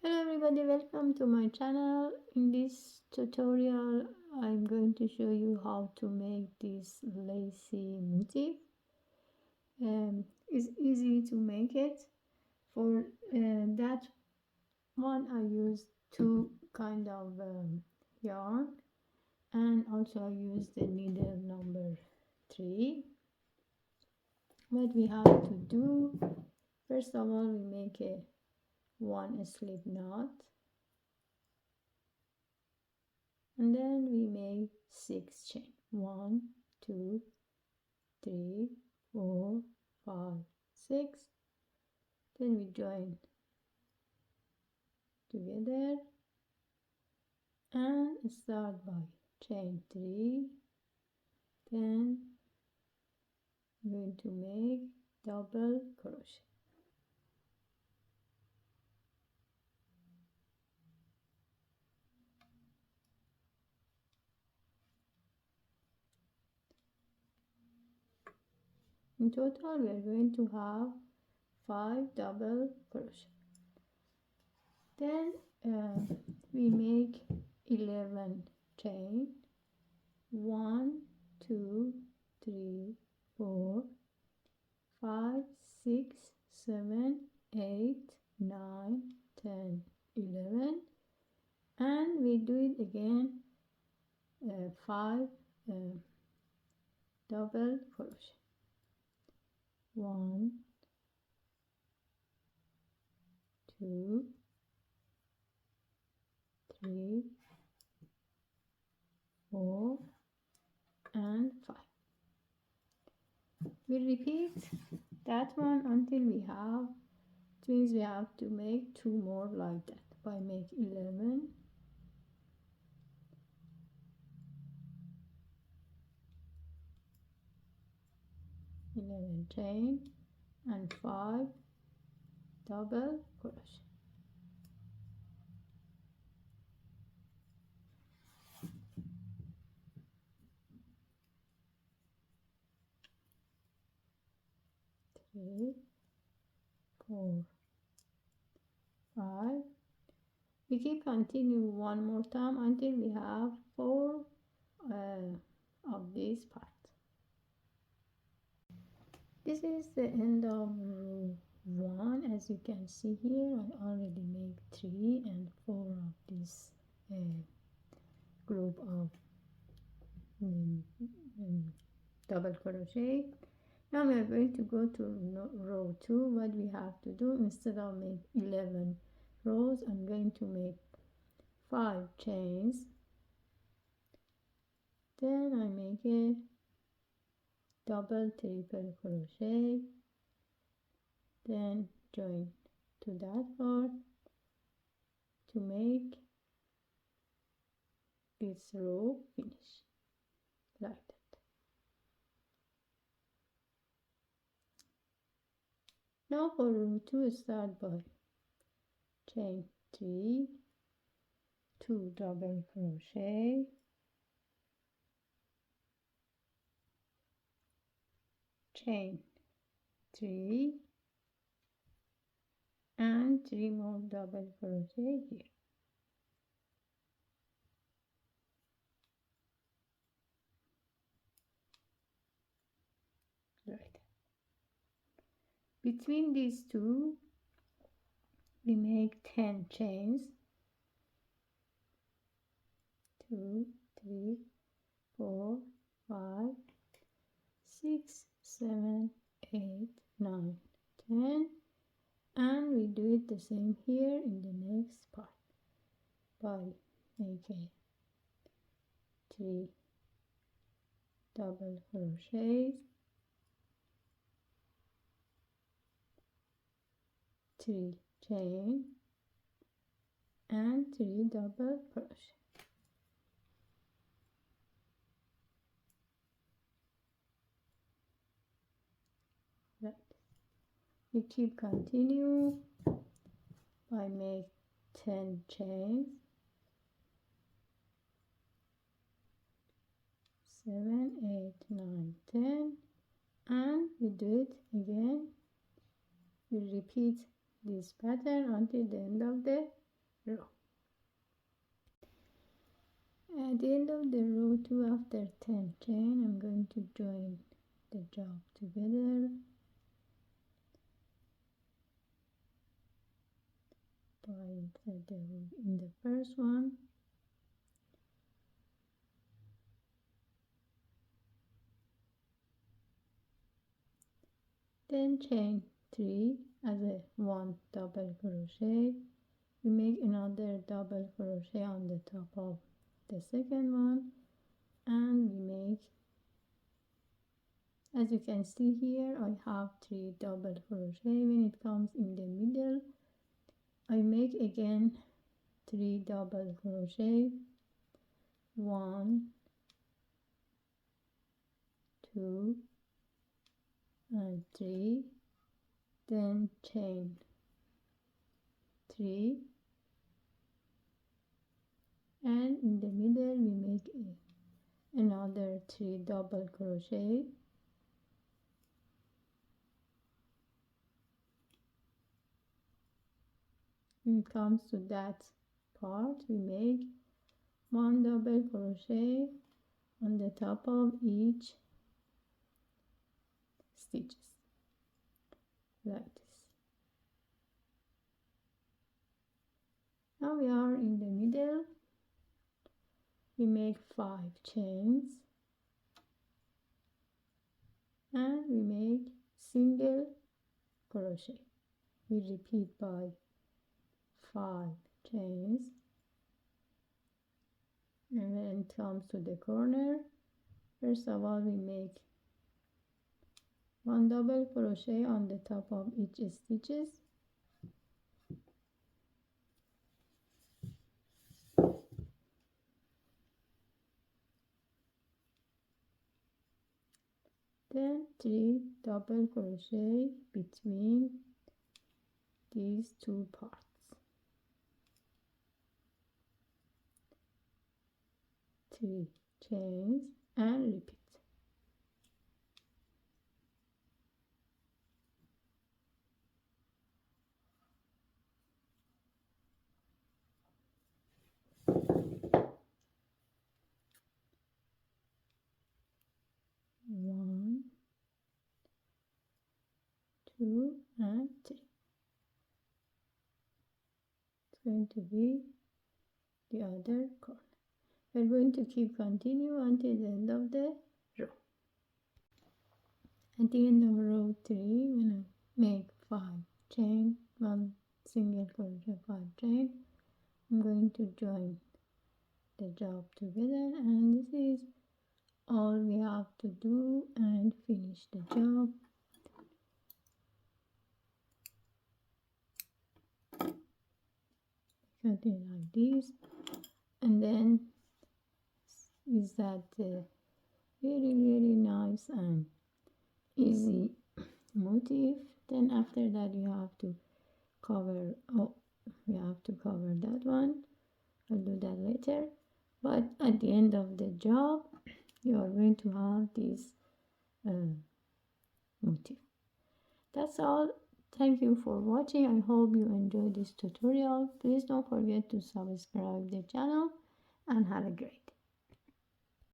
Hello everybody, welcome to my channel. In this tutorial I'm going to show you how to make this lacy motif. It's easy to make it. For that one I used two kind of yarn, and also I used the needle number 3. What we have to do, first of all, we make a one slip knot, and then we make 6 chain. 1 2 3 4 5 6. Then we join together and start by chain 3. Then I'm going to make double crochet. In total we are going to have 5 double crochet. Then we make 11 chain. 1 2 3 4 5 6 7 8 9 10 11, and we do it again 5 double crochet. 1 2 3 4 and 5. We repeat that one until we have, it means we have to make 2 more like that. By make 11 chain and 5 double crochet. Three, 4, 5. We keep continue one more time until we have 4 of this part. This is the end of row 1. As you can see here, I already made 3 and 4 of this group of double crochet. Now we are going to go to row 2. What we have to do, instead of make 11 rows, I'm going to make 5 chains. Then I make a double triple crochet, then join to that part to make this row finish like that. Now for row 2, start by chain 3, 2 double crochet, chain 3 and 3 more double crochet here. Right. Between these two we make 10 chains. 2 3 4 5 6 7 8 9 10, and we do it the same here in the next part by making 3 double crochets, 3 chain and 3 double crochet. Right. We keep continue by make 10 chains, 7 8 9 10, and we do it again. We repeat this pattern until the end of the row. At the end of the row 2, after 10 chain, I'm going to join the job together by insert the hook in the first one, then chain 3 as a 1 double crochet. We make another double crochet on the top of the second one, and we make, as you can see here, I have 3 double crochet. When it comes in the middle, I make again 3 double crochet, 1, 2 and 3, then chain 3, and in the middle we make another 3 double crochet, when it comes to that part, we make 1 double crochet on the top of each stitches, like this. Now we are in the middle. We make 5 chains and we make single crochet. We repeat by 5 chains, and when it comes to the corner, first of all we make 1 double crochet on the top of each stitches, then 3 double crochet between these two parts, three chains, and repeat. One, 2 and 3. It's going to be the other corner. We're going to keep continue until the end of the row. At the end of row 3, when I make 5 chain, 1 single crochet, 5 chain, I'm going to join the job together, and this is all we have to do and finish the job. Cut it like this, and then with that very nice and easy motif, then after that you have to cover, we have to cover that one. I'll do that later, but at the end of the job you are going to have this motif. That's all. Thank you for watching. I hope you enjoyed this tutorial. Please don't forget to subscribe the channel, and have a great day.